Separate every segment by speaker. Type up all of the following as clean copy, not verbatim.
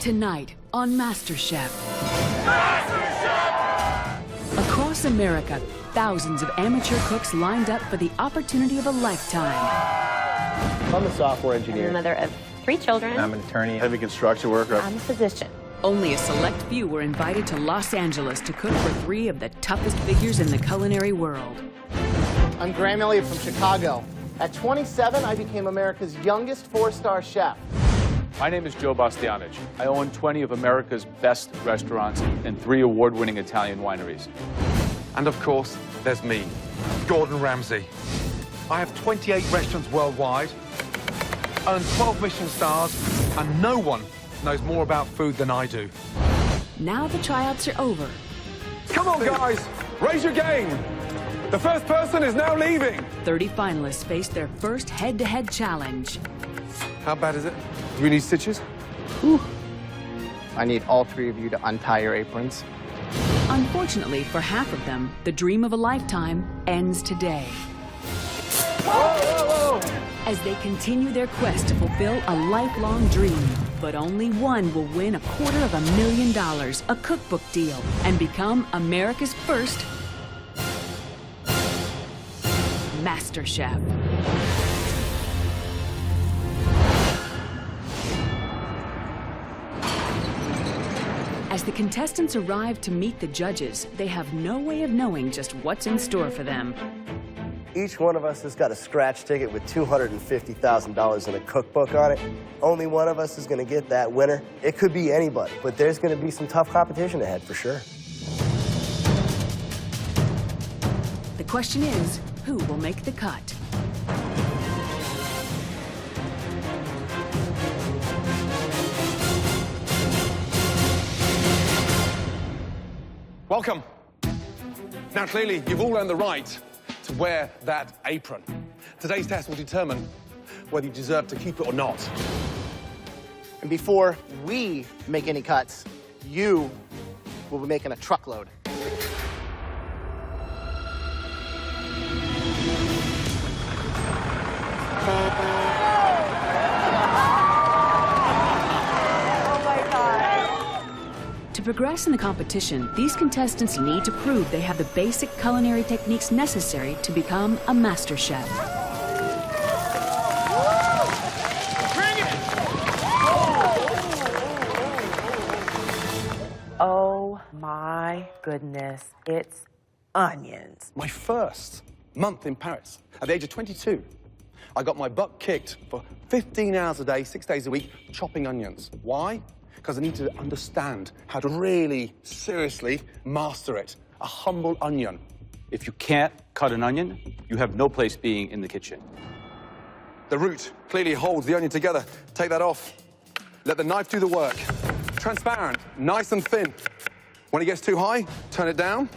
Speaker 1: Tonight on Masterchef. Across America, thousands of amateur cooks lined up for the opportunity of a lifetime.
Speaker 2: I'm a software engineer.
Speaker 3: I'm a mother of 3 children.
Speaker 2: I'm an attorney, heavy construction worker.
Speaker 3: I'm a physician.
Speaker 1: Only a select few were invited to Los Angeles to cook for 3 of the toughest figures in the culinary world.
Speaker 4: I'm Graham Elliott from Chicago. At 27, I became America's youngest 4-star chef.
Speaker 5: My name is Joe Bastianich. I own 20 of America's best restaurants and 3 award-winning Italian wineries.
Speaker 6: And of course, there's me, Gordon Ramsay. I have 28 restaurants worldwide, earned 12 Michelin stars, and no one knows more about food than I do.
Speaker 1: Now the tryouts are over.
Speaker 6: Come on, guys, raise your game. The first person is now leaving.
Speaker 1: 30 finalists face their first head-to-head challenge.
Speaker 6: How bad is it? Do we need stitches?
Speaker 4: Whew. I need all 3 of you to untie your aprons.
Speaker 1: Unfortunately for half of them, the dream of a lifetime ends today.
Speaker 6: Whoa!
Speaker 1: As they continue their quest to fulfill a lifelong dream. But only one will win $250,000, a cookbook deal, and become America's first Masterchef. As the contestants arrive to meet the judges, they have no way of knowing just what's in store for them.
Speaker 7: Each one of us has got a scratch ticket with $250,000 in a cookbook on it. Only one of us is going to get that winner. It could be anybody, but there's going to be some tough competition ahead for sure.
Speaker 1: The question is, who will make the cut?
Speaker 6: Welcome. Now, clearly, you've all earned the right to wear that apron. Today's test will determine whether you deserve to keep it or not.
Speaker 4: And before we make any cuts, you will be making a truckload.
Speaker 1: To progress in the competition, these contestants need to prove they have the basic culinary techniques necessary to become a master chef.
Speaker 8: Oh my goodness, it's onions.
Speaker 6: My first month in Paris, at the age of 22, I got my butt kicked for 15 hours a day, 6 days a week, chopping onions. Why? Because I need to understand how to really, seriously master it. A humble onion.
Speaker 5: If you can't cut an onion, you have no place being in the kitchen.
Speaker 6: The root clearly holds the onion together. Take that off. Let the knife do the work. Transparent, nice and thin. When it gets too high, turn it down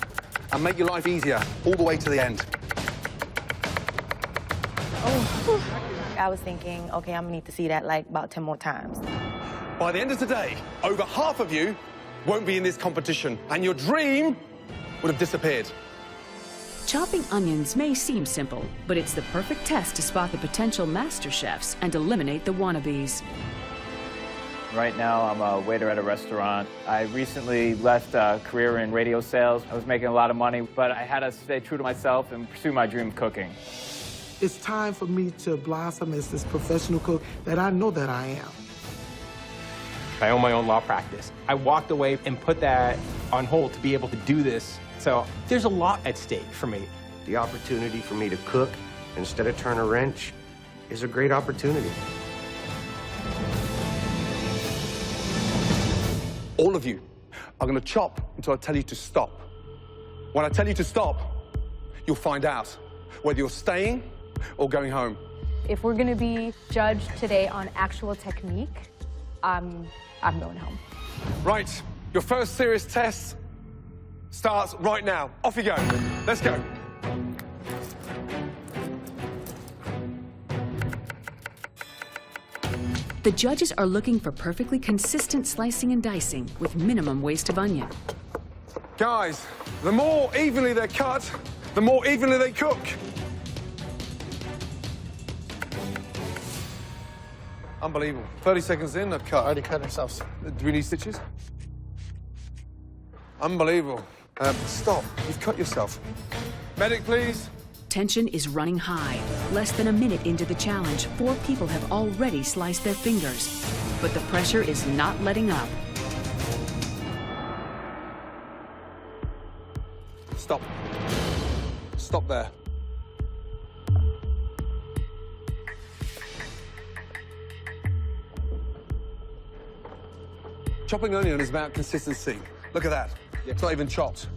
Speaker 6: and make your life easier all the way to the end.
Speaker 8: Oh, I was thinking, okay, I'm gonna need to see that like about 10 more times.
Speaker 6: By the end of today, over half of you won't be in this competition, and your dream would have disappeared.
Speaker 1: Chopping onions may seem simple, but it's the perfect test to spot the potential master chefs and eliminate the wannabes.
Speaker 9: Right now, I'm a waiter at a restaurant. I recently left a career in radio sales. I was making a lot of money, but I had to stay true to myself and pursue my dream of cooking.
Speaker 10: It's time for me to blossom as this professional cook that I know that I am.
Speaker 11: I own my own law practice. I walked away and put that on hold to be able to do this. So there's a lot at stake for me.
Speaker 12: The opportunity for me to cook instead of turn a wrench is a great opportunity.
Speaker 6: All of you are going to chop until I tell you to stop. When I tell you to stop, you'll find out whether you're staying or going home.
Speaker 13: If we're going to be judged today on actual technique, I'm going home.
Speaker 6: Right, your first serious test starts right now. Off you go. Let's go.
Speaker 1: The judges are looking for perfectly consistent slicing and dicing with minimum waste of onion.
Speaker 6: Guys, the more evenly they're cut, the more evenly they cook. Unbelievable. 30 seconds in, they've cut.
Speaker 4: Already cut ourselves.
Speaker 6: Do we need stitches? Unbelievable. Stop. You've cut yourself. Medic, please.
Speaker 1: Tension is running high. Less than a minute into the challenge, 4 people have already sliced their fingers. But the pressure is not letting up.
Speaker 6: Stop. Stop there. Chopping onion is about consistency. Look at that. It's not even chopped.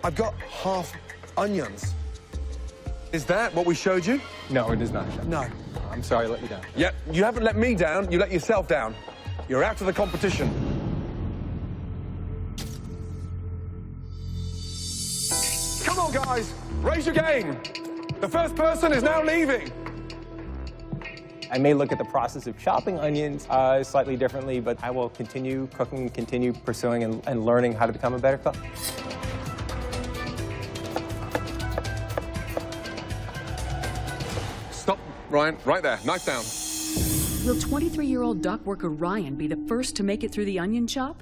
Speaker 6: I've got half onions. Is that what we showed you?
Speaker 11: No, it is not.
Speaker 6: No.
Speaker 11: I'm sorry I let you down.
Speaker 6: Yeah, you haven't let me down, you let yourself down. You're out of the competition. Come on, guys, raise your game. The first person is now leaving.
Speaker 11: I may look at the process of chopping onions slightly differently, but I will continue cooking, continue pursuing and learning how to become a better cook.
Speaker 6: Stop, Ryan, right there, knife down.
Speaker 1: Will 23-year-old dock worker Ryan be the first to make it through the onion chop?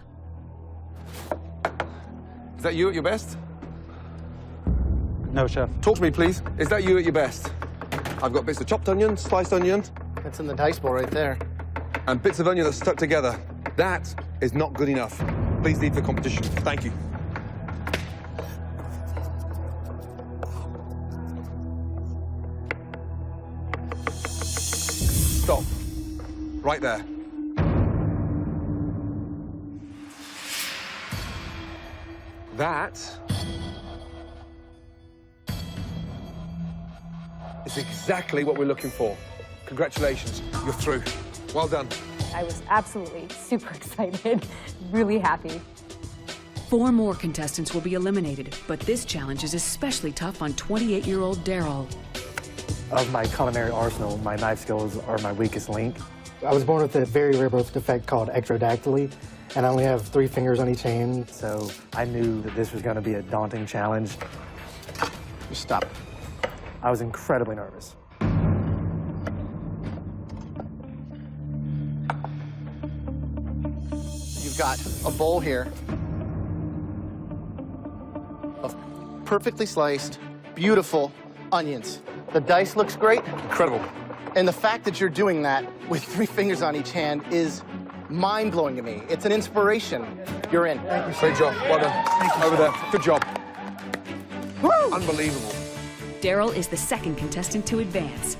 Speaker 6: Is that you at your best?
Speaker 2: No, Chef.
Speaker 6: Talk to me, please. Is that you at your best? I've got bits of chopped onion, sliced onion.
Speaker 4: That's in the dice bowl right there.
Speaker 6: And bits of onion that's stuck together. That is not good enough. Please leave the competition. Thank you. Stop. Right there. That is exactly what we're looking for. Congratulations, you're through. Well done.
Speaker 13: I was absolutely super excited, really happy.
Speaker 1: 4 more contestants will be eliminated, but this challenge is especially tough on 28-year-old Daryl.
Speaker 2: Of my culinary arsenal, my knife skills are my weakest link. I was born with a very rare birth defect called ectrodactyly, and I only have 3 fingers on each hand, so I knew that this was going to be a daunting challenge.
Speaker 4: Just stop.
Speaker 2: I was incredibly nervous.
Speaker 4: You've got a bowl here of perfectly sliced, beautiful onions. The dice looks great.
Speaker 6: Incredible.
Speaker 4: And the fact that you're doing that with 3 fingers on each hand is mind-blowing to me. It's an inspiration. You're in.
Speaker 2: Thank you,
Speaker 6: Great job. Well done.
Speaker 2: Thank you,
Speaker 6: Over
Speaker 2: sir.
Speaker 6: there. Good job.
Speaker 4: Woo!
Speaker 6: Unbelievable.
Speaker 1: Daryl is the second contestant to advance,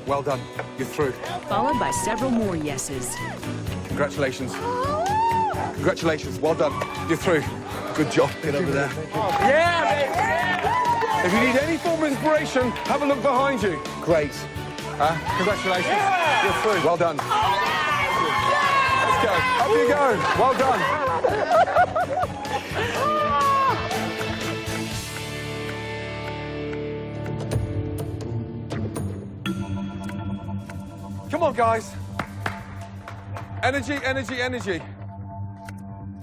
Speaker 6: Well done. You're through.
Speaker 1: followed by several more yeses.
Speaker 6: Congratulations. Congratulations. Well done. You're through. Good job. Get over there. Yeah! If you need any form of inspiration, have a look behind you. Great. Congratulations. Yeah! You're through. Well done. Let's go. Up you go. Well done. Come on, guys. Energy, energy, energy.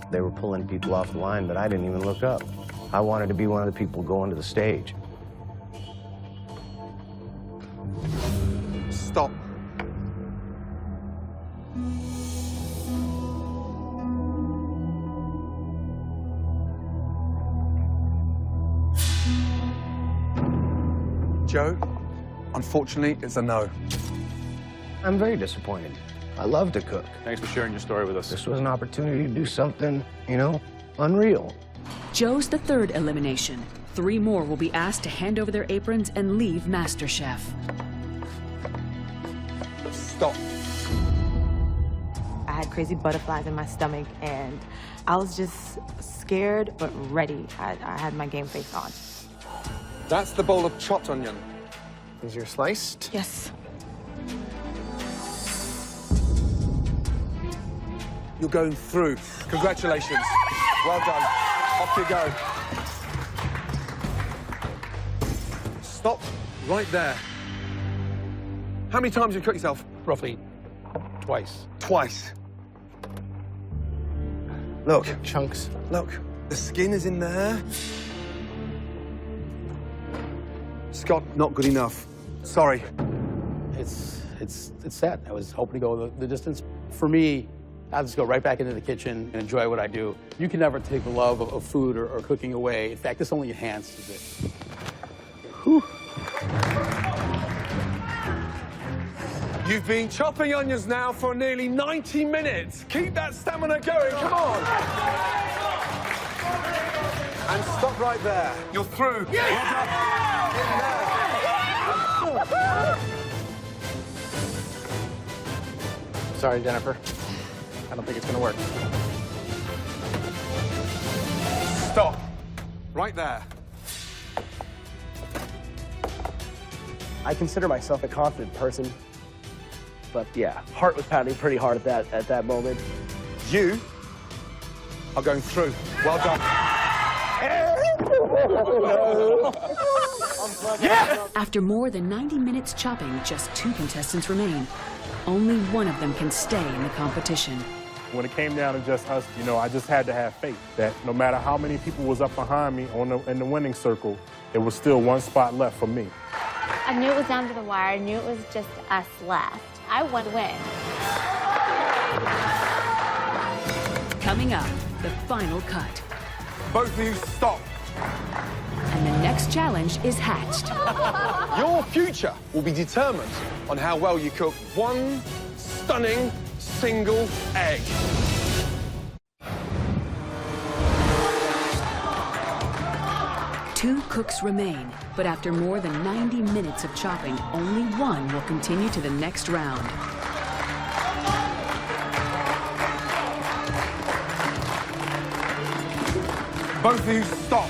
Speaker 12: They were pulling people off the line, but I didn't even look up. I wanted to be one of the people going to the stage.
Speaker 6: Stop. Joe, unfortunately, it's a no.
Speaker 12: I'm very disappointed. I love to cook.
Speaker 5: Thanks for sharing your story with us.
Speaker 12: This was an opportunity to do something, you know, unreal.
Speaker 1: Joe's the 3rd elimination. 3 more will be asked to hand over their aprons and leave MasterChef.
Speaker 6: Stop.
Speaker 8: I had crazy butterflies in my stomach, and I was just scared but ready. I had my game face on.
Speaker 6: That's the bowl of chopped onion.
Speaker 4: Is your sliced?
Speaker 8: Yes.
Speaker 6: You're going through. Congratulations. Well done. Off you go. Stop right there. How many times have you cut yourself?
Speaker 11: Roughly twice.
Speaker 6: Twice. Look.
Speaker 4: Chunks.
Speaker 6: Look. The skin is in there. Scott, not good enough. Sorry.
Speaker 3: it's sad. I was hoping to go the distance. For me, I'll just go right back into the kitchen and enjoy what I do. You can never take the love of food or cooking away. In fact, this only enhances it. Whew.
Speaker 6: You've been chopping onions now for nearly 90 minutes. Keep that stamina going, come on. And stop right there. You're through.
Speaker 4: Sorry, Jennifer. I don't think it's gonna work.
Speaker 6: Stop. Right there.
Speaker 7: I consider myself a confident person, but yeah, heart was pounding pretty hard at that moment.
Speaker 6: You are going through. Well done.
Speaker 1: Yeah! After more than 90 minutes chopping, just 2 contestants remain. Only one of them can stay in the competition.
Speaker 14: When it came down to just us, you know, I just had to have faith that no matter how many people was up behind me in the winning circle, there was still one spot left for me.
Speaker 15: I knew it was down to the wire. I knew it was just us left. I would win.
Speaker 1: Coming up, the final cut.
Speaker 6: Both of you stop.
Speaker 1: And the next challenge is hatched.
Speaker 6: Your future will be determined on how well you cook one stunning single egg.
Speaker 1: Two cooks remain, but after more than 90 minutes of chopping, only one will continue to the next round.
Speaker 6: Both of you stop.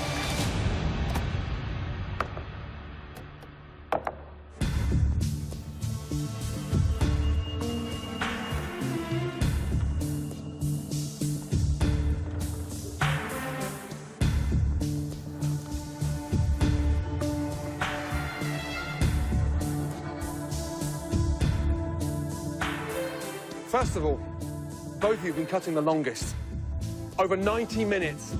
Speaker 6: First of all, both of you have been cutting the longest. Over 90 minutes.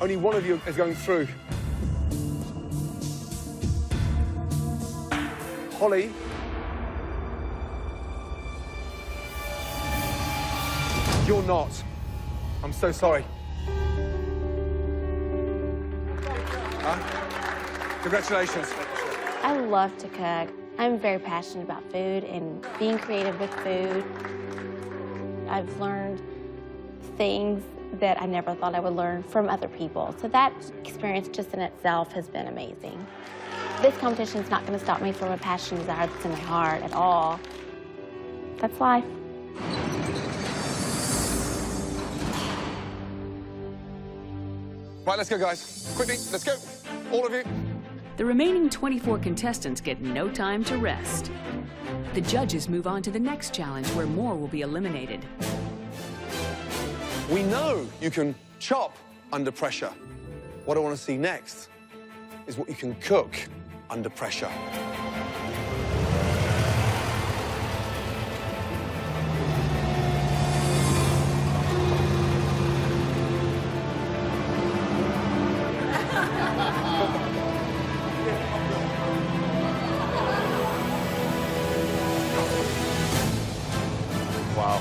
Speaker 6: Only one of you is going through. Holly. You're not. I'm so sorry. Congratulations.
Speaker 15: I love to cook. I'm very passionate about food and being creative with food. I've learned things that I never thought I would learn from other people. So that experience just in itself has been amazing. This competition is not going to stop me from a passion and desire that's in my heart at all. That's life.
Speaker 6: Right, let's go, guys. Quickly, let's go. All of you.
Speaker 1: The remaining 24 contestants get no time to rest. The judges move on to the next challenge where more will be eliminated.
Speaker 6: We know you can chop under pressure. What I want to see next is what you can cook under pressure.
Speaker 5: Wow.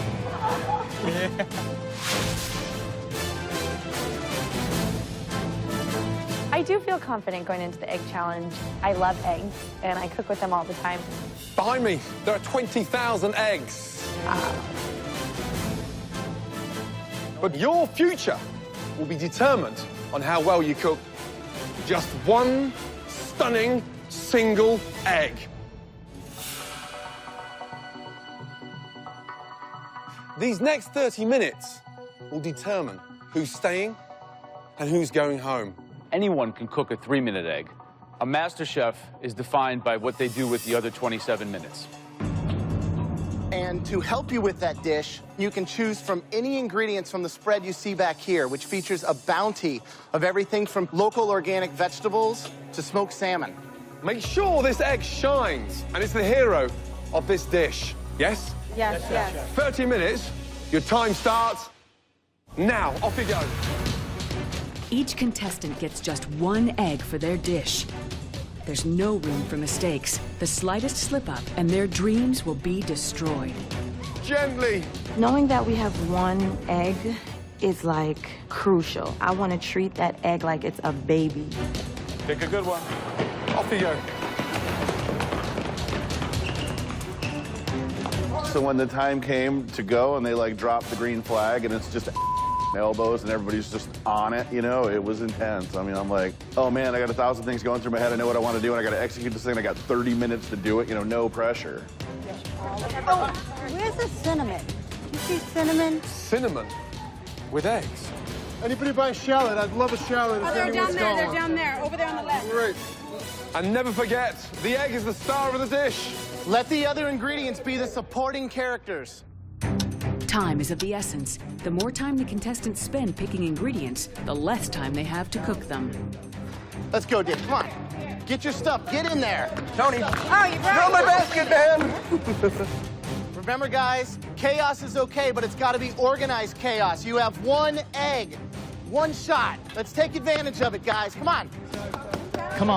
Speaker 13: I do feel confident going into the egg challenge. I love eggs, and I cook with them all the time.
Speaker 6: Behind me, there are 20,000 eggs. But your future will be determined on how well you cook just one stunning single egg. These next 30 minutes will determine who's staying and who's going home.
Speaker 5: Anyone can cook a 3-minute egg. A Masterchef is defined by what they do with the other 27 minutes.
Speaker 4: And to help you with that dish, you can choose from any ingredients from the spread you see back here, which features a bounty of everything from local organic vegetables to smoked salmon.
Speaker 6: Make sure this egg shines and it's the hero of this dish. Yes?
Speaker 13: Yes, yes.
Speaker 6: 30 minutes, your time starts now. Off you go.
Speaker 1: Each contestant gets just one egg for their dish. There's no room for mistakes. The slightest slip-up and their dreams will be destroyed.
Speaker 6: Gently.
Speaker 8: Knowing that we have one egg is like crucial. I want to treat that egg like it's a baby.
Speaker 5: Pick a good one.
Speaker 6: Off you go.
Speaker 16: So when the time came to go and they like dropped the green flag and it's just elbows and everybody's just on it, you know, it was intense. I mean, I'm like, oh man, I got 1,000 things going through my head. I know what I want to do and I got to execute this thing. I got 30 minutes to do it, you know, no pressure.
Speaker 17: Oh, where's the cinnamon? You see cinnamon?
Speaker 6: Cinnamon with eggs.
Speaker 18: Anybody buy a shallot? I'd love a shallot.
Speaker 17: Oh, they're down there. They're down there. Over there on the left.
Speaker 18: Great.
Speaker 6: And never forget, the egg is the star of the dish.
Speaker 4: Let the other ingredients be the supporting characters.
Speaker 1: Time is of the essence. The more time the contestants spend picking ingredients, the less time they have to cook them.
Speaker 4: Let's go, Dick. Come on. Get your stuff. Get in there.
Speaker 7: Tony.
Speaker 17: Oh, you brought
Speaker 7: Throw my basket, man.
Speaker 4: Remember, guys, chaos is okay, but it's got to be organized chaos. You have one egg, one shot. Let's take advantage of it, guys. Come on.
Speaker 19: Come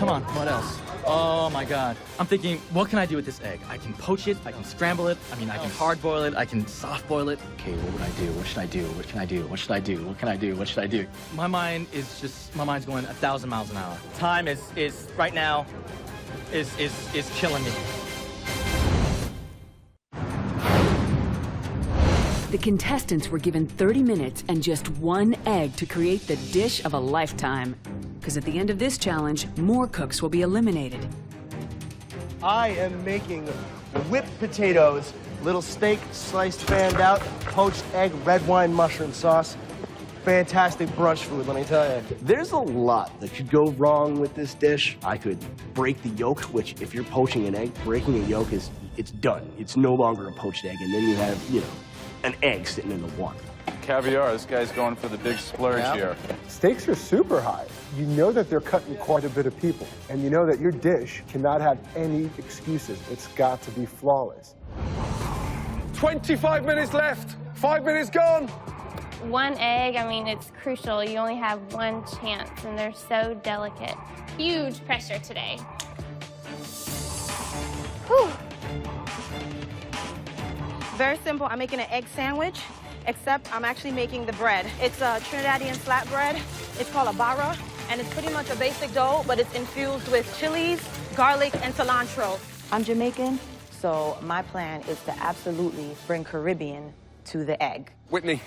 Speaker 19: on, what else? Oh my God. I'm thinking, what can I do with this egg? I can poach it, I can scramble it, I can hard boil it, I can soft boil it. Okay, what would I do? What should I do? What can I do? What should I do? What can I do? What should I do? My mind's going 1,000 miles an hour. Time is right now, is killing me.
Speaker 1: The contestants were given 30 minutes and just one egg to create the dish of a lifetime. Because at the end of this challenge, more cooks will be eliminated.
Speaker 7: I am making whipped potatoes, little steak sliced fanned out, poached egg, red wine mushroom sauce. Fantastic brunch food, let me tell you. There's a lot that could go wrong with this dish. I could break the yolk, which if you're poaching an egg, breaking a yolk it's done. It's no longer a poached egg, and then you have, you know, an egg sitting in the water.
Speaker 5: Caviar, this guy's going for the big splurge here.
Speaker 18: Stakes are super high. You know that they're cutting quite a bit of people, and you know that your dish cannot have any excuses. It's got to be flawless.
Speaker 6: 25 minutes left. 5 minutes gone.
Speaker 15: One egg, it's crucial. You only have one chance, and they're so delicate. Huge pressure today.
Speaker 17: Whew. Very simple. I'm making an egg sandwich, except I'm actually making the bread. It's a Trinidadian flatbread. It's called a barra, and it's pretty much a basic dough, but it's infused with chilies, garlic, and cilantro.
Speaker 8: I'm Jamaican, so my plan is to absolutely bring Caribbean to the egg.
Speaker 6: Whitney,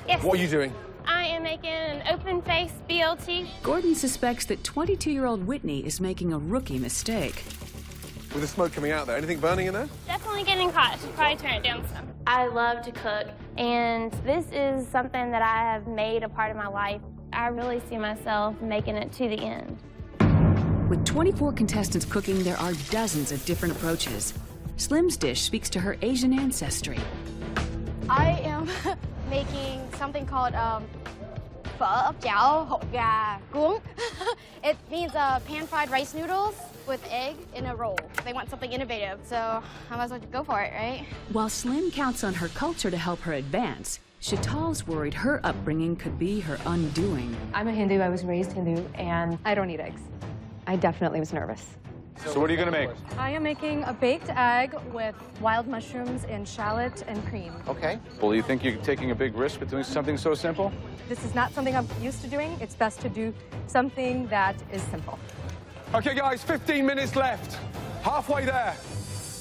Speaker 15: yes.
Speaker 6: What are you doing?
Speaker 15: I am making an open-face BLT.
Speaker 1: Gordon suspects that 22-year-old Whitney is making a rookie mistake.
Speaker 6: With the smoke coming out there, anything burning in there?
Speaker 15: Definitely getting hot. Should probably turn it down some. I love to cook, and this is something that I have made a part of my life. I really see myself making it to the end.
Speaker 1: With 24 contestants cooking, there are dozens of different approaches. Slim's dish speaks to her Asian ancestry.
Speaker 20: I am making something called phở cháo hột gà cuốn. It means pan-fried rice noodles with egg in a roll. They want something innovative, so I might as well go for it, right?
Speaker 1: While Slim counts on her culture to help her advance, Chital's worried her upbringing could be her undoing.
Speaker 13: I'm a Hindu, I was raised Hindu, and I don't eat eggs. I definitely was nervous.
Speaker 5: So what are you going to make?
Speaker 13: I am making a baked egg with wild mushrooms and shallot and cream.
Speaker 4: Okay.
Speaker 5: Well, you think you're taking a big risk with doing something so simple?
Speaker 13: This is not something I'm used to doing. It's best to do something that is simple.
Speaker 6: Okay, guys, 15 minutes left. Halfway there.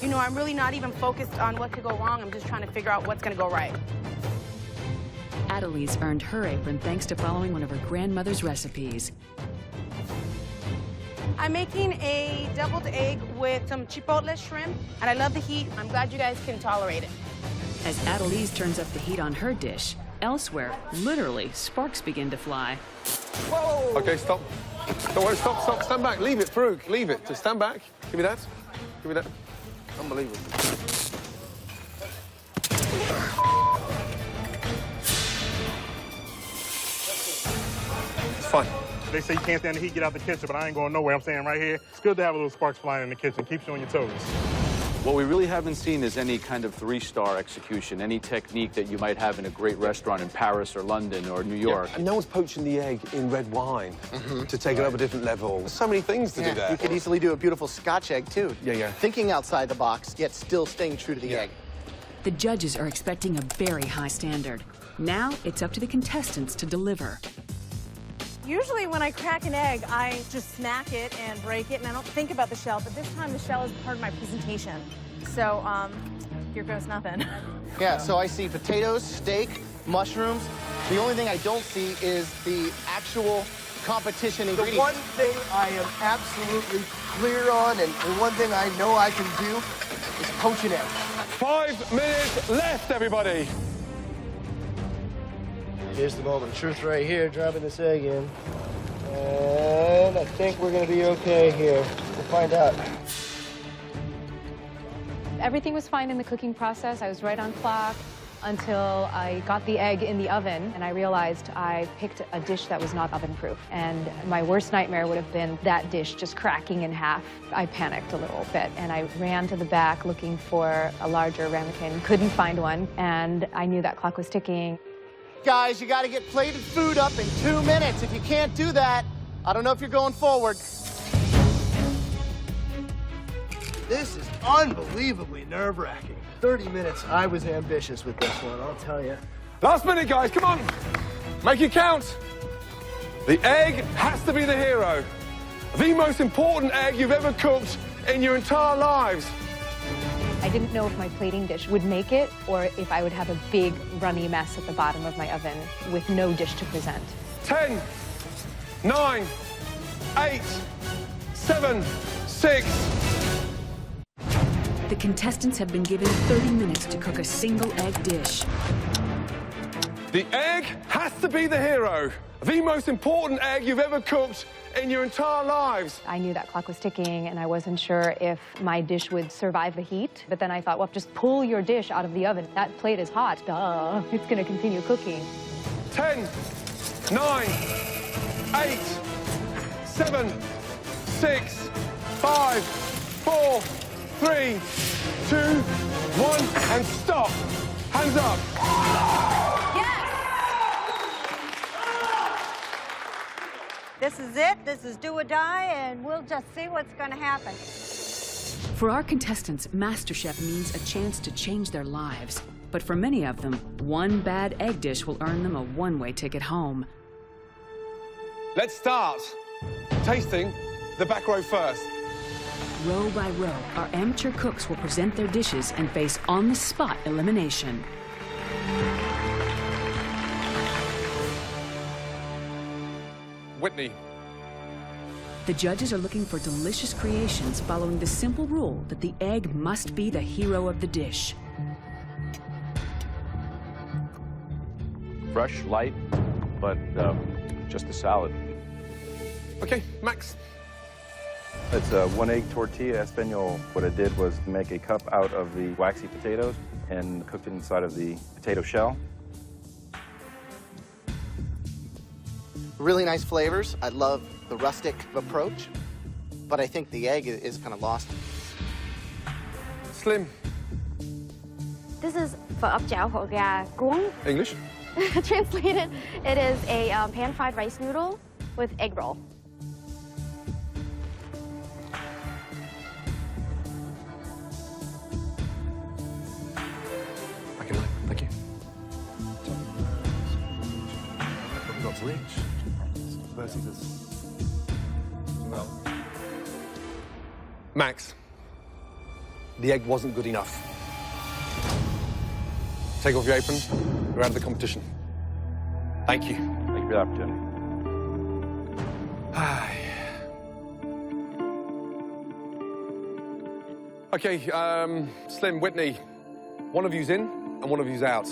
Speaker 17: You know, I'm really not even focused on what could go wrong. I'm just trying to figure out what's going to go right.
Speaker 1: Adelise earned her apron thanks to following one of her grandmother's recipes.
Speaker 17: I'm making a deviled egg with some chipotle shrimp, and I love the heat. I'm glad you guys can tolerate it.
Speaker 1: As Adelise turns up the heat on her dish, elsewhere, literally, sparks begin to fly.
Speaker 6: Whoa! Okay, stop. Don't worry, stop, stand back. Leave it, Farouk, leave it. Just stand back. Give me that. Give me that. Unbelievable. It's fine.
Speaker 14: They say you can't stand the heat, get out the kitchen, but I ain't going nowhere. I'm saying right here, it's good to have a little sparks flying in the kitchen. Keeps you on your toes.
Speaker 5: What we really haven't seen is any kind of 3-star execution, any technique that you might have in a great restaurant in Paris or London or New York.
Speaker 6: Yeah, and no one's poaching the egg in red wine to take it up a different level. There's so many things to do there.
Speaker 4: You could easily do a beautiful Scotch egg, too.
Speaker 6: Yeah.
Speaker 4: Thinking outside the box, yet still staying true to the egg.
Speaker 1: The judges are expecting a very high standard. Now it's up to the contestants to deliver.
Speaker 17: Usually when I crack an egg, I just smack it and break it, and I don't think about the shell, but this time the shell is part of my presentation. So, here goes nothing.
Speaker 4: Yeah, so I see potatoes, steak, mushrooms. The only thing I don't see is the actual competition ingredients.
Speaker 7: The one thing I am absolutely clear on, and the one thing I know I can do, is poach an egg.
Speaker 6: 5 minutes left, everybody.
Speaker 7: Here's the moment of truth right here, dropping this egg in. And I think we're gonna be okay here. We'll find out.
Speaker 8: Everything was fine in the cooking process. I was right on clock until I got the egg in the oven, and I realized I picked a dish that was not oven-proof. And my worst nightmare would have been that dish just cracking in half. I panicked a little bit, and I ran to the back looking for a larger ramekin. Couldn't find one, and I knew that clock was ticking.
Speaker 4: Guys, you got to get plated food up in 2 minutes. If you can't do that, I don't know if you're going forward.
Speaker 7: This is unbelievably nerve-wracking. 30 minutes, I was ambitious with this one, I'll tell you.
Speaker 6: Last minute, guys, come on. Make it count. The egg has to be the hero. The most important egg you've ever cooked in your entire lives.
Speaker 8: I didn't know if my plating dish would make it or if I would have a big runny mess at the bottom of my oven with no dish to present.
Speaker 6: 10, 9, 8, 7, 6.
Speaker 1: The contestants have been given 30 minutes to cook a single egg dish.
Speaker 6: The egg has to be the hero. The most important egg you've ever cooked in your entire lives.
Speaker 8: I knew that clock was ticking, and I wasn't sure if my dish would survive the heat. But then I thought, well, just pull your dish out of the oven. That plate is hot. Duh, it's going to continue cooking.
Speaker 6: 10, 9, 8, 7, 6, 5, 4, 3, 2, 1, and stop. Hands up.
Speaker 21: This is it. This is do or die, and we'll just see what's going to happen.
Speaker 1: For our contestants, MasterChef means a chance to change their lives. But for many of them, one bad egg dish will earn them a one-way ticket home.
Speaker 6: Let's start tasting the back row first.
Speaker 1: Row by row, our amateur cooks will present their dishes and face on-the-spot elimination.
Speaker 6: Whitney.
Speaker 1: The judges are looking for delicious creations following the simple rule that the egg must be the hero of the dish.
Speaker 5: Fresh, light, but just a salad.
Speaker 6: Okay, Max.
Speaker 22: It's a 1-egg tortilla español. What I did was make a cup out of the waxy potatoes and cooked it inside of the potato shell.
Speaker 4: Really nice flavors. I love the rustic approach, but I think the egg is kind of lost.
Speaker 6: Slim.
Speaker 20: This is phở ốc chảo hột gà cuốn.
Speaker 6: English.
Speaker 20: Translated, it is a pan-fried rice noodle with egg roll.
Speaker 6: I can, thank you. We've got to reach. Versus this. Well. Max, the egg wasn't good enough. Take off your apron. We're out of the competition. Thank you.
Speaker 22: Thank you for the opportunity.
Speaker 6: Okay, Slim, Whitney, one of you's in and one of you's out.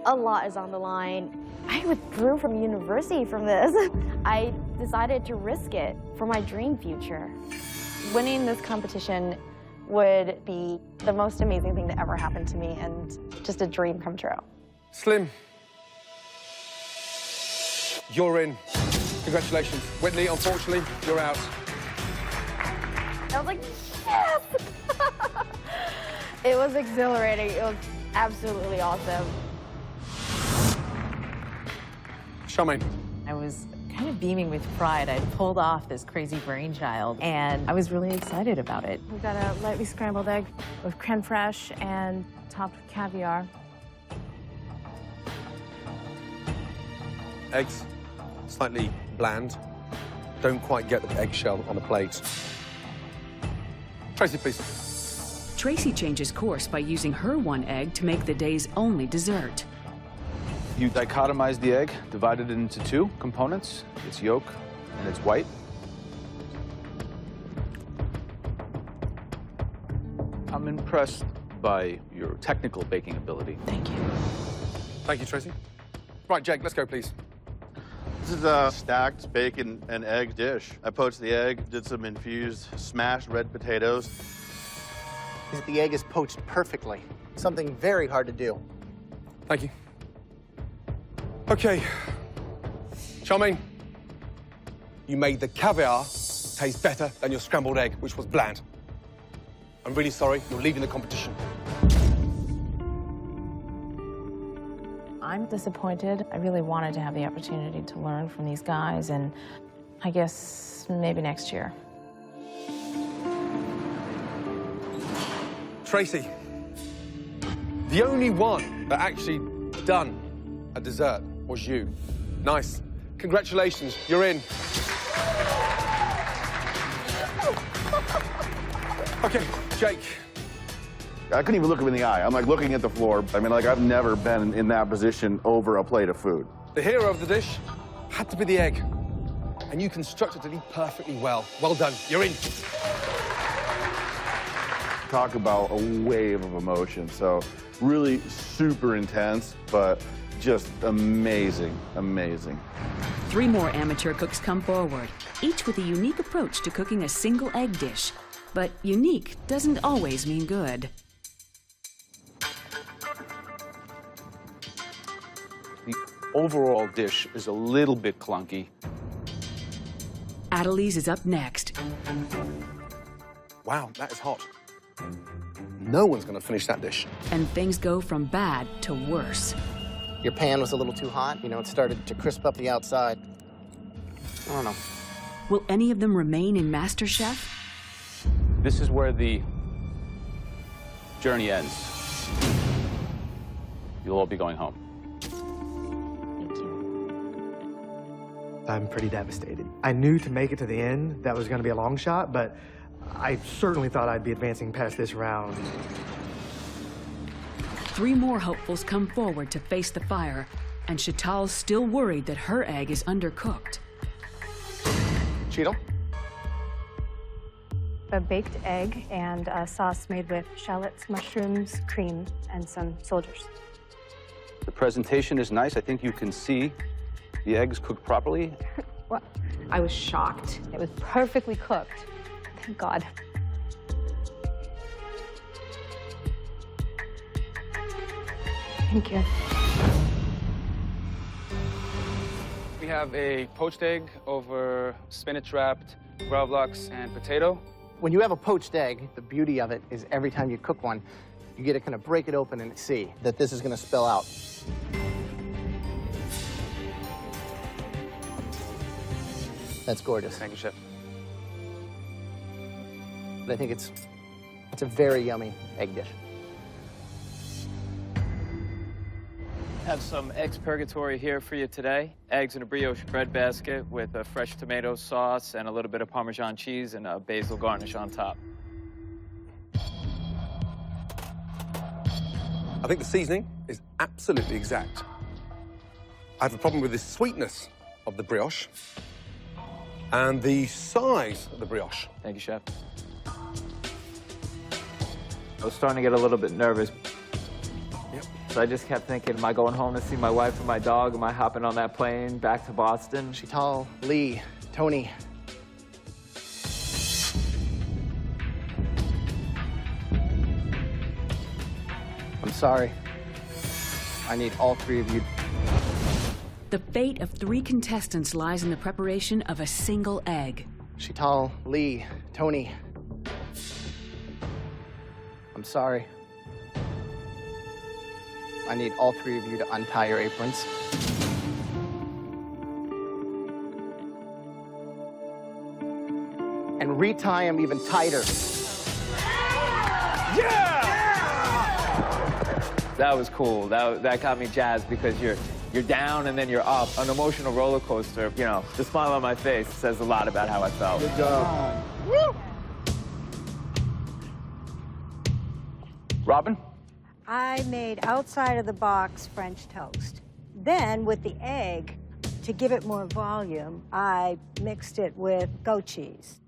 Speaker 15: A lot is on the line. I withdrew from university from this. I decided to risk it for my dream future. Winning this competition would be the most amazing thing that ever happened to me and just a dream come true.
Speaker 6: Slim, you're in. Congratulations. Whitney, unfortunately, you're out.
Speaker 15: I was like, yes!
Speaker 20: It was exhilarating. It was absolutely awesome.
Speaker 6: Charmaine.
Speaker 9: I was kind of beaming with pride. I'd pulled off this crazy brainchild, and I was really excited about it.
Speaker 13: We got a lightly scrambled egg with creme fraiche and topped with caviar.
Speaker 6: Eggs, slightly bland. Don't quite get the eggshell on the plate. Tracy, please.
Speaker 1: Tracy changes course by using her one egg to make the day's only dessert.
Speaker 5: You dichotomize the egg, divide it into two components, its yolk and its white. I'm impressed by your technical baking ability.
Speaker 9: Thank you.
Speaker 6: Thank you, Tracy. Right, Jake, let's go, please.
Speaker 16: This is a stacked bacon and egg dish. I poached the egg, did some infused smashed red potatoes.
Speaker 4: The egg is poached perfectly. Something very hard to do.
Speaker 6: Thank you. Okay. Charmaine, you made the caviar taste better than your scrambled egg, which was bland. I'm really sorry, you're leaving the competition.
Speaker 9: I'm disappointed. I really wanted to have the opportunity to learn from these guys, and I guess maybe next year.
Speaker 6: Tracy, the only one that actually done a dessert was you. Nice. Congratulations, you're in. Okay, Jake.
Speaker 16: I couldn't even look him in the eye. I'm like looking at the floor. I mean, like I've never been in that position over a plate of food.
Speaker 6: The hero of the dish had to be the egg, and you constructed it perfectly well. Well done, you're in.
Speaker 16: Talk about a wave of emotion. So really super intense, but just amazing, amazing.
Speaker 1: 3 more amateur cooks come forward, each with a unique approach to cooking a single egg dish. But unique doesn't always mean good.
Speaker 5: The overall dish is a little bit clunky.
Speaker 1: Adelise is up next.
Speaker 6: Wow, that is hot. No one's gonna finish that dish.
Speaker 1: And things go from bad to worse.
Speaker 4: Your pan was a little too hot. You know, it started to crisp up the outside. I don't know.
Speaker 1: Will any of them remain in MasterChef?
Speaker 5: This is where the journey ends. You'll all be going home.
Speaker 2: I'm pretty devastated. I knew to make it to the end, that was going to be a long shot, but I certainly thought I'd be advancing past this round.
Speaker 1: 3 more hopefuls come forward to face the fire, and Chantal's still worried that her egg is undercooked.
Speaker 4: Cheeto?
Speaker 8: A baked egg and a sauce made with shallots, mushrooms, cream, and some soldiers.
Speaker 5: The presentation is nice. I think you can see the eggs cooked properly.
Speaker 8: Well, I was shocked. It was perfectly cooked. Thank God. Thank you.
Speaker 10: We have a poached egg over spinach wrapped gravlax and potato.
Speaker 4: When you have a poached egg, the beauty of it is every time you cook one, you get to kind of break it open and see that this is going to spill out. That's gorgeous.
Speaker 10: Thank you, Chef.
Speaker 4: I think it's a very yummy egg dish.
Speaker 23: Have some eggs purgatory here for you today. Eggs in a brioche bread basket with a fresh tomato sauce and a little bit of Parmesan cheese and a basil garnish on top.
Speaker 6: I think the seasoning is absolutely exact. I have a problem with the sweetness of the brioche and the size of the brioche.
Speaker 23: Thank you, Chef.
Speaker 24: I was starting to get a little bit nervous. So I just kept thinking, am I going home to see my wife and my dog? Am I hopping on that plane back to Boston?
Speaker 4: Chantal, Lee, Tony. I'm sorry. I need all 3 of you.
Speaker 1: The fate of 3 contestants lies in the preparation of a single egg.
Speaker 4: Chantal, Lee, Tony. I'm sorry. I need all three of you to untie your aprons. And retie them even tighter.
Speaker 23: That was cool. That got me jazzed because you're down and then you're up. An emotional roller coaster. You know, the smile on my face says a lot about how I felt.
Speaker 7: Good job.
Speaker 23: Woo! Robin?
Speaker 21: I made outside of the box French toast. Then with the egg, to give it more volume, I mixed it with goat cheese.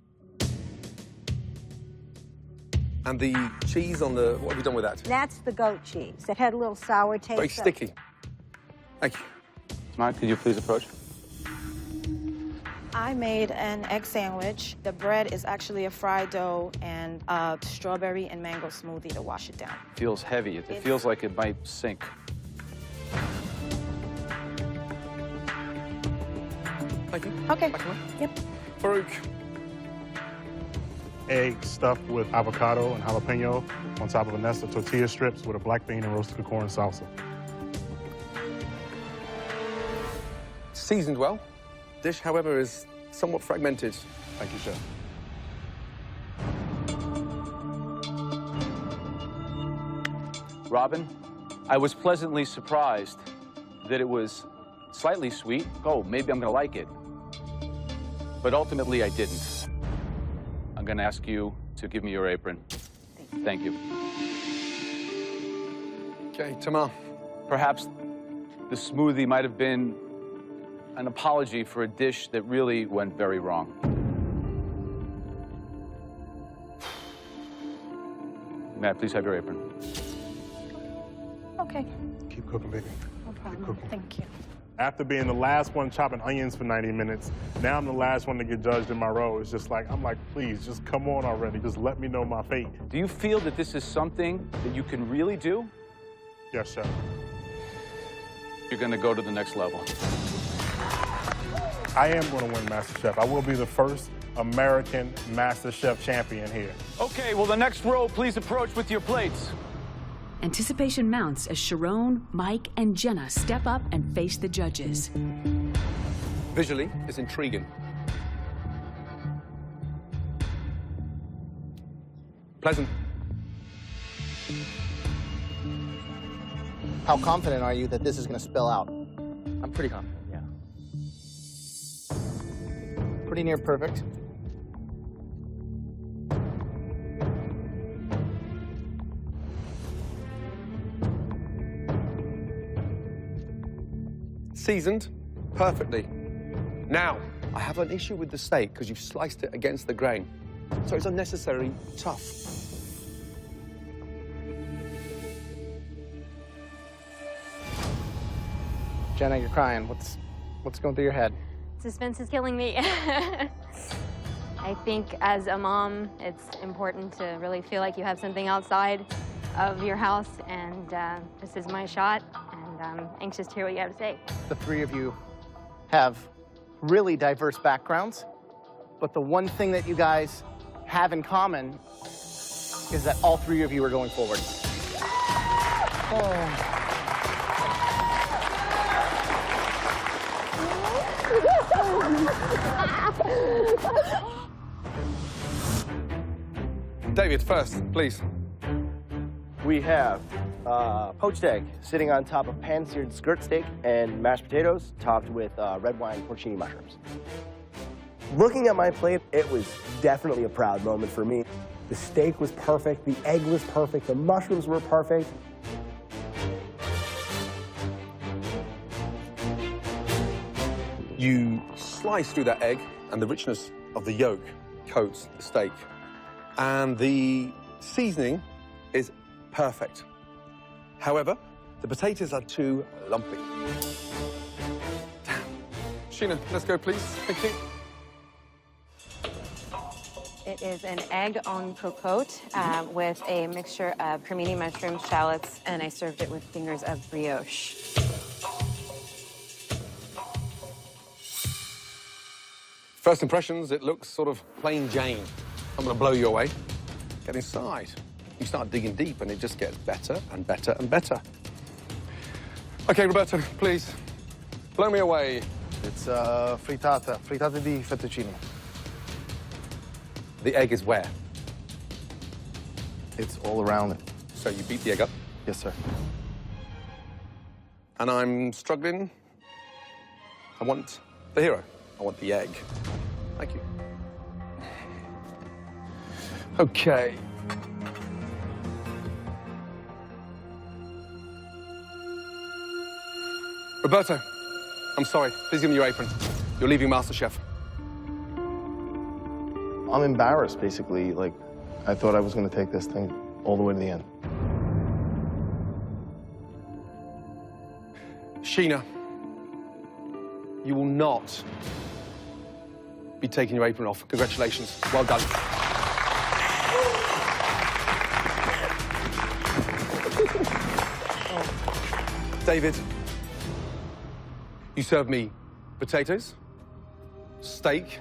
Speaker 6: And the cheese on the, what have you done with that?
Speaker 21: That's the goat cheese. It had a little sour taste.
Speaker 6: Very sticky. Thank you.
Speaker 5: Mark, could you please approach?
Speaker 3: I made an egg sandwich. The bread is actually a fried dough and a strawberry and mango smoothie to wash it down.
Speaker 5: Feels heavy. It feels like it might sink.
Speaker 6: Thank you.
Speaker 3: Okay. Yep.
Speaker 6: Farouk.
Speaker 14: Egg stuffed with avocado and jalapeno on top of a nest of tortilla strips with a black bean and roasted corn salsa.
Speaker 6: Seasoned well. Dish, however, is somewhat fragmented.
Speaker 14: Thank you, Chef.
Speaker 5: Robin, I was pleasantly surprised that it was slightly sweet. Oh, maybe I'm gonna like it. But ultimately, I didn't. I'm gonna ask you to give me your apron. Thank you.
Speaker 6: Okay, Tamar.
Speaker 5: Perhaps the smoothie might have been an apology for a dish that really went very wrong. May I please have your apron?
Speaker 21: Okay.
Speaker 14: Keep cooking, baby.
Speaker 21: No problem.
Speaker 14: cooking.
Speaker 21: Thank you.
Speaker 14: After being the last one chopping onions for 90 minutes, now I'm the last one to get judged in my role. It's just like, I'm like, please, just come on already. Just let me know my fate.
Speaker 5: Do you feel that this is something that you can really do?
Speaker 14: Yes, Chef.
Speaker 5: You're gonna go to the next level.
Speaker 14: I am going to win Masterchef. I will be the first American Masterchef champion here.
Speaker 5: Okay, well, the next row, please approach with your plates.
Speaker 1: Anticipation mounts as Sharon, Mike, and Jenna step up and face the judges.
Speaker 6: Visually, it's intriguing. Pleasant.
Speaker 4: How confident are you that this is going to spill out?
Speaker 23: I'm pretty confident, yeah.
Speaker 4: Pretty near perfect.
Speaker 6: Seasoned perfectly. Now, I have an issue with the steak because you've sliced it against the grain. So it's unnecessarily tough.
Speaker 4: Jenna, you're crying. What's going through your head?
Speaker 11: Suspense is killing me. I think as a mom, it's important to really feel like you have something outside of your house, and this is my shot, and I'm anxious to hear what you have to say.
Speaker 4: The three of you have really diverse backgrounds, but the one thing that you guys have in common is that all three of you are going forward. Oh.
Speaker 6: David, first, please.
Speaker 7: We have poached egg sitting on top of pan-seared skirt steak and mashed potatoes topped with red wine porcini mushrooms. Looking at my plate, it was definitely a proud moment for me. The steak was perfect, the egg was perfect, the mushrooms were perfect.
Speaker 6: You slice through that egg, and the richness of the yolk coats the steak. And the seasoning is perfect. However, the potatoes are too lumpy. Damn. Sheena, let's go, please. Thank you.
Speaker 8: It is an egg en cocotte with a mixture of cremini mushrooms, shallots, and I served it with fingers of brioche.
Speaker 6: First impressions, it looks sort of plain Jane. I'm gonna blow you away. Get inside. you start digging deep and it just gets better and better and better. Okay, Roberto, please, blow me away.
Speaker 4: It's frittata di fettuccine.
Speaker 6: The egg is where?
Speaker 4: It's all around it.
Speaker 6: So you beat the egg up?
Speaker 4: Yes, sir.
Speaker 6: And I'm struggling. I want the hero. I want the egg. Thank you. Okay. Roberto, I'm sorry. Please give me your apron. You're leaving MasterChef.
Speaker 4: I'm embarrassed, basically. Like, I thought I was going to take this thing all the way to the end.
Speaker 6: Sheena, you will not be taking your apron off. Congratulations. Well done. David, you served me potatoes, steak,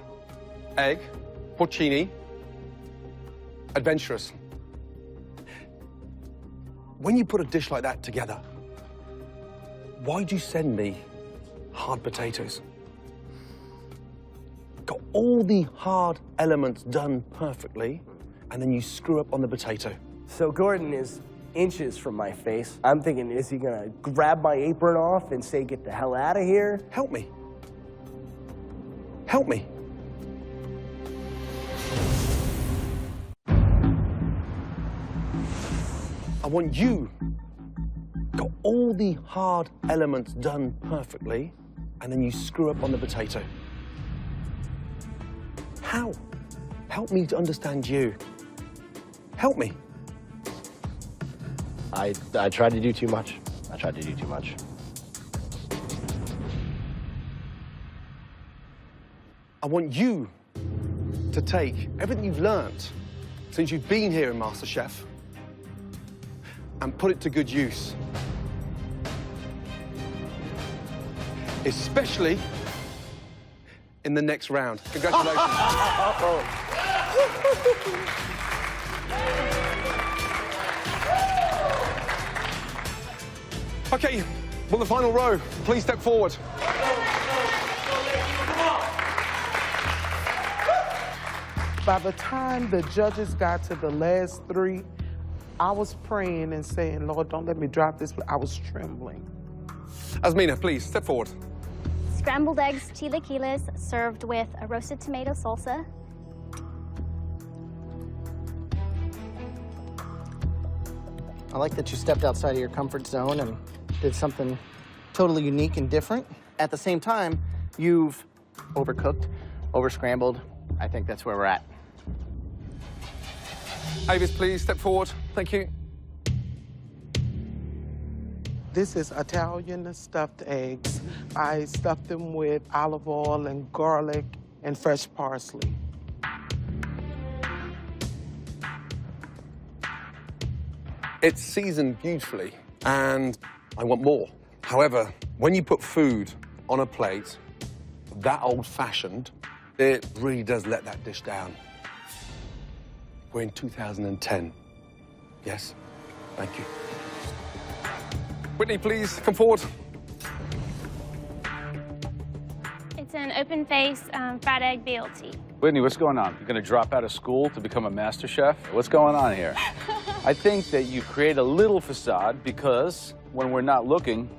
Speaker 6: egg, porcini, adventurous. When you put a dish like that together, why'd you send me hard potatoes? Got all the hard elements done perfectly, and then you screw up on the potato.
Speaker 7: So Gordon is inches from my face. I'm thinking, is he gonna grab my apron off and say, get the hell out of here?
Speaker 6: Help me. Help me. I want you. Got all the hard elements done perfectly, and then you screw up on the potato. How? Help me to understand you. Help me.
Speaker 7: I tried to do too much. I tried to do too much.
Speaker 6: I want you to take everything you've learned since you've been here in MasterChef and put it to good use. Especially in the next round. Congratulations. Okay, well, the final row, please step forward.
Speaker 12: By the time the judges got to the last three, I was praying and saying, Lord, don't let me drop this. I was trembling.
Speaker 6: Asmina, please, step forward.
Speaker 20: Scrambled eggs, chilaquiles, served with a roasted tomato salsa.
Speaker 4: I like that you stepped outside of your comfort zone and did something totally unique and different. At the same time, you've overcooked, over-scrambled. I think that's where we're at.
Speaker 6: Avis, please, step forward. Thank you.
Speaker 12: This is Italian stuffed eggs. I stuffed them with olive oil and garlic and fresh parsley.
Speaker 6: It's seasoned beautifully, and I want more. However, when you put food on a plate that old-fashioned, it really does let that dish down. We're in 2010. Yes? Thank you. Whitney, please, come forward.
Speaker 20: It's an open-face fried egg BLT.
Speaker 5: Whitney, what's going on? You're going to drop out of school to become a master chef? What's going on here? I think that you create a little facade because when we're not looking,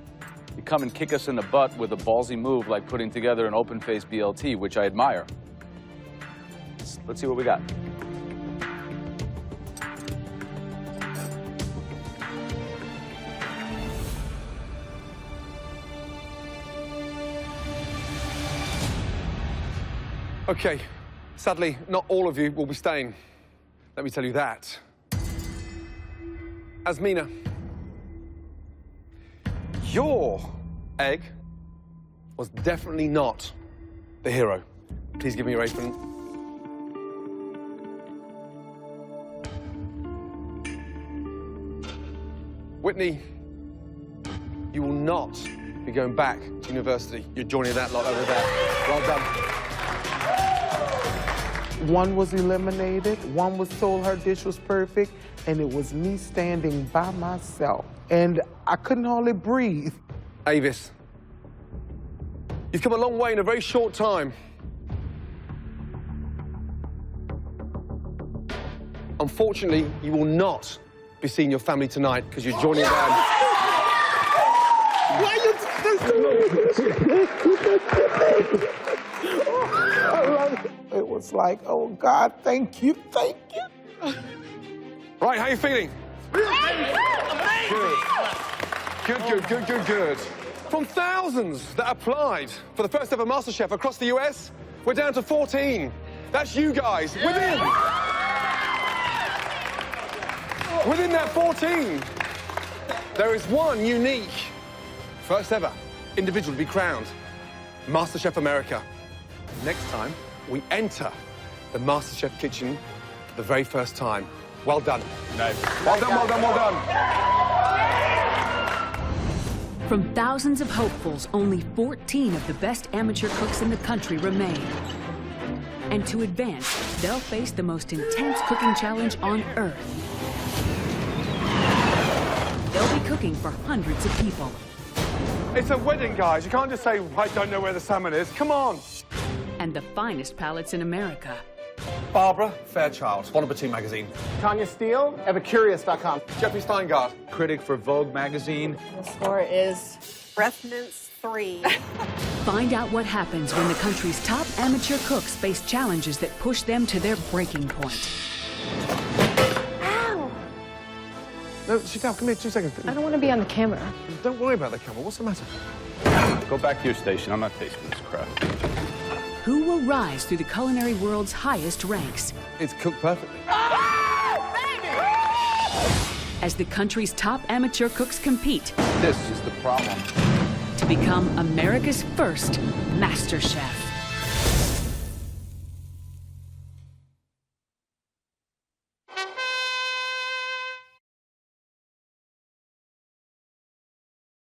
Speaker 5: you come and kick us in the butt with a ballsy move like putting together an open-face BLT, which I admire. Let's see what we got.
Speaker 6: Okay, sadly, not all of you will be staying. Let me tell you that. Asmina, your egg was definitely not the hero. Please give me your apron. Whitney, you will not be going back to university. You're joining that lot over there. Well done.
Speaker 12: One was eliminated, one was told her dish was perfect, and it was me standing by myself. And I couldn't hardly breathe.
Speaker 6: Avis, you've come a long way in a very short time. Unfortunately, you will not be seeing your family tonight because you're joining them. Why are you
Speaker 12: It was like, oh God, thank you, thank you.
Speaker 6: Right, how are you feeling? Good. From thousands that applied for the first ever MasterChef across the US, we're down to 14. That's you guys. Within that 14, there is one unique, first ever individual to be crowned MasterChef America. Next time, we enter the MasterChef kitchen for the very first time. Well done.
Speaker 5: Nice.
Speaker 6: Well done.
Speaker 1: From thousands of hopefuls, only 14 of the best amateur cooks in the country remain. And to advance, they'll face the most intense cooking challenge on Earth. They'll be cooking for hundreds of people.
Speaker 6: It's a wedding, guys. You can't just say, I don't know where the salmon is. Come on.
Speaker 1: And the finest palates in America.
Speaker 6: Barbara Fairchild, Bon Appetit magazine.
Speaker 4: Tanya Steele, Epicurious.com.
Speaker 6: Jeffrey Steingart,
Speaker 5: critic for Vogue magazine.
Speaker 17: The score is breath mince 3.
Speaker 1: Find out what happens when the country's top amateur cooks face challenges that push them to their breaking point.
Speaker 17: Ow!
Speaker 6: No, sit down. Come here, 2 seconds.
Speaker 8: I don't want to be on the camera.
Speaker 6: Don't worry about the camera. What's the matter?
Speaker 5: Go back to your station. I'm not tasting this crap.
Speaker 1: Who will rise through the culinary world's highest ranks?
Speaker 6: It's cooked perfectly.
Speaker 1: As the country's top amateur cooks compete
Speaker 5: This is the problem.
Speaker 1: to become America's first Master Chef.